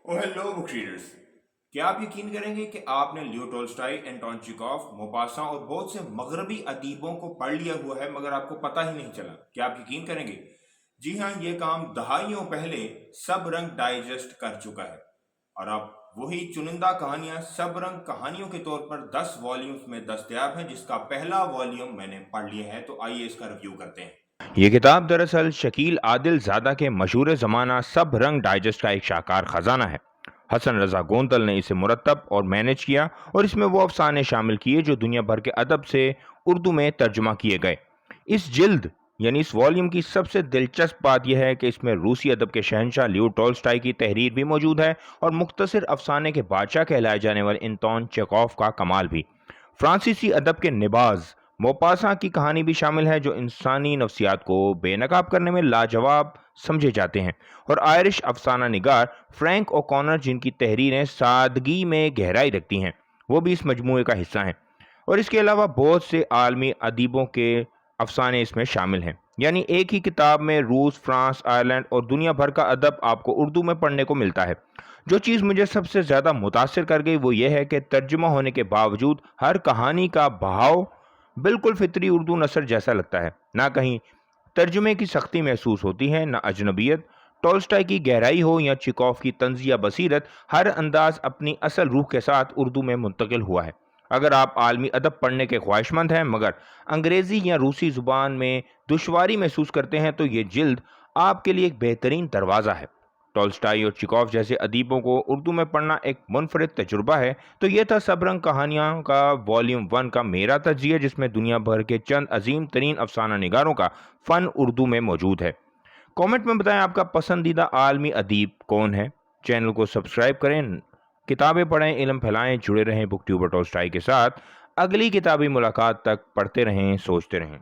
Hello book readers. क्या आप यकीन करेंगे कि आपने लियो टोल्स्टॉय, एंटोन चेखोव, मोपासा और बहुत से मगरबी अदीबों को पढ़ लिया हुआ है मगर आपको पता ही नहीं चला। क्या आप यकीन करेंगे? जी हाँ, ये काम दहाइयों पहले सब रंग डाइजेस्ट कर चुका है और अब वही चुनिंदा कहानियां सब रंग कहानियों के तौर पर 10 वॉल्यूम्स में दस्तयाब हैं, जिसका पहला वॉल्यूम मैंने पढ़ लिया है। तो आइए इसका रिव्यू करते हैं। ये किताब दरअसल शकील आदिल ज़ादा के मशहूर ज़माना सब रंग डाइजेस्ट का एक शाहकार ख़जाना है। हसन रज़ा गोंतल ने इसे मुरतब और मैनेज किया और इसमें वो अफसाने शामिल किए जो दुनिया भर के अदब से उर्दू में तर्जुमा किए गए। इस जिल्द यानी इस वॉल्यूम की सबसे दिलचस्प बात यह है कि इसमें रूसी अदब के शहंशाह लियो टॉल्स्टॉय की तहरीर भी मौजूद है और मुख्तसर अफसाने के बादशाह कहलाए जाने वाले एंटोन चेखोव का कमाल भी। फ्रांसीसी अदब के निबाज मोपासा की कहानी भी शामिल है जो इंसानी नफ्सियात को बेनकाब करने में लाजवाब समझे जाते हैं, और आयरिश अफसाना निगार फ्रैंक ओकॉनर जिनकी तहरीरें सादगी में गहराई रखती हैं, वो भी इस मजमूए का हिस्सा हैं। और इसके अलावा बहुत से आलमी अदीबों के अफसाने इसमें शामिल हैं। यानी एक ही किताब में रूस, फ्रांस, आयरलैंड और दुनिया भर का अदब आपको उर्दू में पढ़ने को मिलता है। जो चीज़ मुझे सबसे ज़्यादा मुतासिर कर गई वो ये है कि तर्जुमा होने के बावजूद हर कहानी का बहाव बिल्कुल फितरी उर्दू नसर जैसा लगता है। ना कहीं तर्जुमे की सख्ती महसूस होती है, ना अजनबियत। टॉल्स्टॉय की गहराई हो या चिकॉफ की तंज़ या बसीरत, हर अंदाज अपनी असल रूह के साथ उर्दू में मुंतकिल हुआ है। अगर आप आलमी अदब पढ़ने के ख्वाहिशमंद हैं मगर अंग्रेज़ी या रूसी ज़ुबान में दुश्वारी महसूस करते हैं तो ये जिल्द आपके लिए एक बेहतरीन दरवाज़ा है। टॉल्स्टॉय और चिकॉफ जैसे अदीबों को उर्दू में पढ़ना एक मुनफरिद तजुर्बा है। तो ये था सब रंग कहानियाँ का वॉल्यूम 1 का मेरा तजिया, जिसमें दुनिया भर के चंद अजीम तरीन अफसाना निगारों का फ़न उर्दू में मौजूद है। कमेंट में बताएं आपका पसंदीदा आलमी अदीब कौन है। चैनल को सब्सक्राइब करें, किताबें पढ़ें, इल्म फैलाएं, जुड़े रहें बुक ट्यूबर टॉल्स्टॉय के साथ। अगली किताबी मुलाकात तक पढ़ते रहें, सोचते रहें।